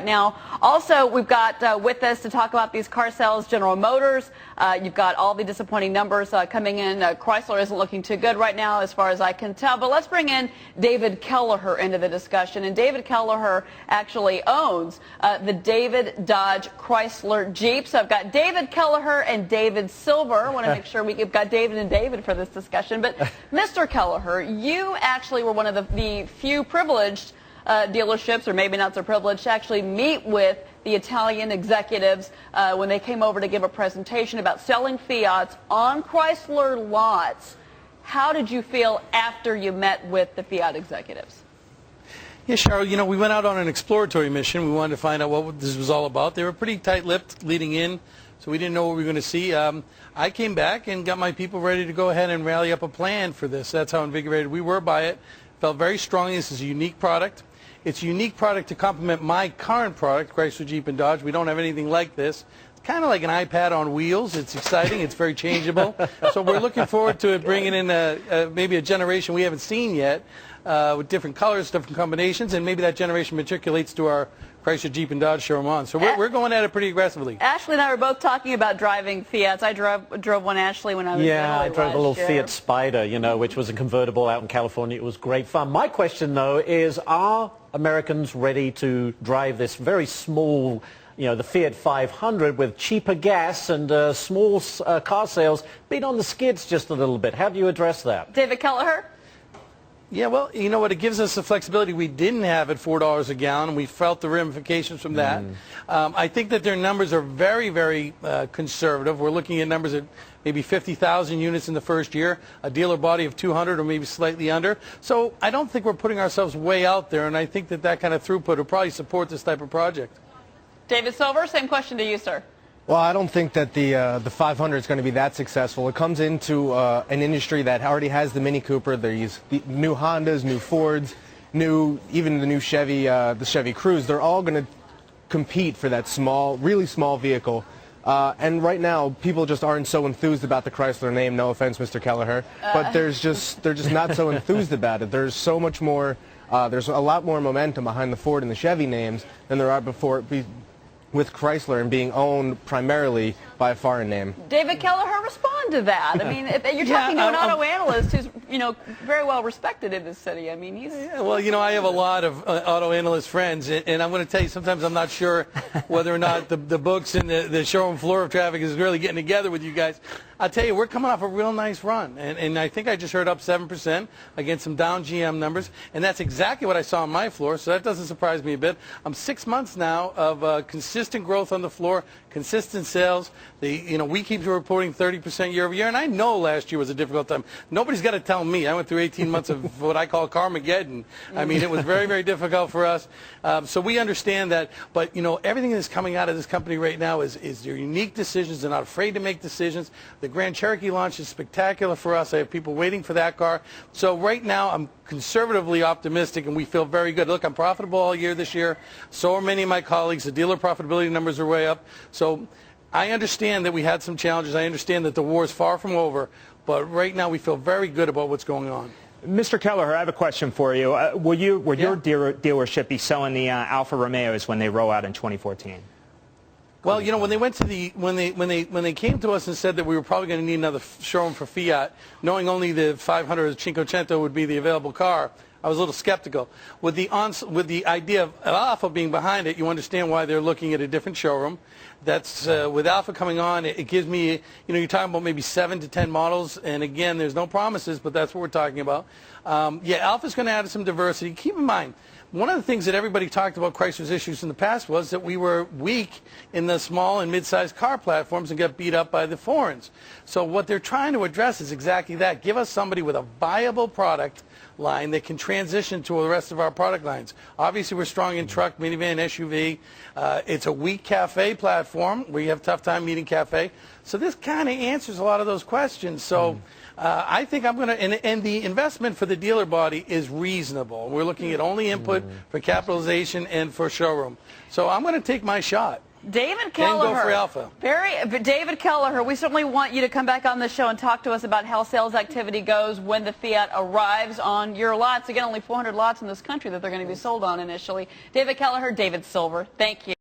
Now, also, we've got with us to talk about these car sales, General Motors. You've got all the disappointing numbers coming in. Chrysler isn't looking too good right now, as far as I can tell. But let's bring in David Kelleher into the discussion. And David Kelleher actually owns the David Dodge Chrysler Jeep. So I've got David Kelleher and David Silver. I want to make sure we've got David and David for this discussion. But Mr. Kelleher, you actually were one of the few privileged dealerships, or maybe not so privileged, to actually meet with the Italian executives when they came over to give a presentation about selling Fiats on Chrysler lots. How did you feel after you met with the Fiat executives? Yeah, Cheryl, you know, we went out on an exploratory mission. We wanted to find out what this was all about. They were pretty tight-lipped leading in, so we didn't know what we were going to see. I came back and got my people ready to go ahead and rally up a plan for this. That's how invigorated we were by it. Felt very strongly this is a unique product. It's a unique product to complement my current product, Chrysler, Jeep, and Dodge. We don't have anything like this. It's kind of like an iPad on wheels. It's exciting. It's very changeable. So we're looking forward to it bringing in maybe a generation we haven't seen yet with different colors, different combinations, and maybe that generation matriculates to our Chrysler, Jeep, and Dodge showroom on. So we're going at it pretty aggressively. Ashley and I were both talking about driving Fiats. I drove one, Ashley, when I was I drove a little Fiat Spider, you know, which was a convertible out in California. It was great fun. My question, though, is are Americans ready to drive this very small, you know, the Fiat 500 with cheaper gas and small car sales beat on the skids just a little bit? How do you address that? David Kelleher? Yeah, well, you know what? It gives us the flexibility we didn't have at $4 a gallon, and we felt the ramifications from that. I think that their numbers are very, very conservative. We're looking at numbers at maybe 50,000 units in the first year, a dealer body of 200 or maybe slightly under. So I don't think we're putting ourselves way out there, and I think that that kind of throughput will probably support this type of project. David Silver, same question to you, sir. Well, I don't think that the 500 is going to be that successful. It comes into an industry that already has the Mini Cooper. There's the new Hondas, new Fords, even the new Chevy, the Chevy Cruze. They're all going to compete for that small, really small vehicle. And right now, people just aren't so enthused about the Chrysler name. No offense, Mr. Kelleher, but they're just not so enthused about it. There's so much more. There's a lot more momentum behind the Ford and the Chevy names than there are before. With Chrysler and being owned primarily by a foreign name. David Kelleher, respond to that. I mean, you're talking to an auto analyst who's, you know, very well respected in this city. I mean, he's... Yeah, well, you know, I have a lot of auto analyst friends, and I'm going to tell you, sometimes I'm not sure whether or not the books and the showroom floor of traffic is really getting together with you guys. I'll tell you, we're coming off a real nice run, and I think I just heard up 7% against some down GM numbers, and that's exactly what I saw on my floor, so that doesn't surprise me a bit. I'm 6 months now of consistent growth on the floor, consistent sales. We keep reporting 30% year over year, and I know last year was a difficult time. Nobody's got to tell me. I went through 18 months of what I call Carmageddon. I mean, it was very, very difficult for us. So we understand that, but you know, everything that's coming out of this company right now is their unique decisions. They're not afraid to make decisions. The Grand Cherokee launch is spectacular for us. I have people waiting for that car. So right now, I'm conservatively optimistic, and we feel very good. Look, I'm profitable all year this year. So are many of my colleagues. The dealer profitability numbers are way up. So I understand that we had some challenges. I understand that the war is far from over. But right now, we feel very good about what's going on. Mr. Kelleher, I have a question for you. Will your dealership be selling the Alfa Romeos when they roll out in 2014? Well, you know, when they went to when they came to us and said that we were probably going to need another showroom for Fiat, knowing only the 500 or Cinquecento would be the available car, I was a little skeptical. With the idea of Alfa being behind it, you understand why they're looking at a different showroom. That's with Alfa coming on, it gives me, you know, you're talking about maybe 7 to 10 models, and again, there's no promises, but that's what we're talking about. Yeah, Alfa's going to add some diversity. Keep in mind, one of the things that everybody talked about Chrysler's issues in the past was that we were weak in the small and mid-sized car platforms and got beat up by the foreigns. So what they're trying to address is exactly that. Give us somebody with a viable product line that can transition to the rest of our product lines. Obviously, we're strong in truck, minivan, SUV. It's a weak cafe platform. We have a tough time meeting cafe. So this kind of answers a lot of those questions. So I think I'm going to, and the investment for the dealer body is reasonable. We're looking at only input for capitalization and for showroom. So I'm going to take my shot. David Then go Kelleher. for Alpha. David Kelleher, we certainly want you to come back on the show and talk to us about how sales activity goes when the Fiat arrives on your lots. Again, only 400 lots in this country that they're going to be sold on initially. David Kelleher, David Silver, thank you.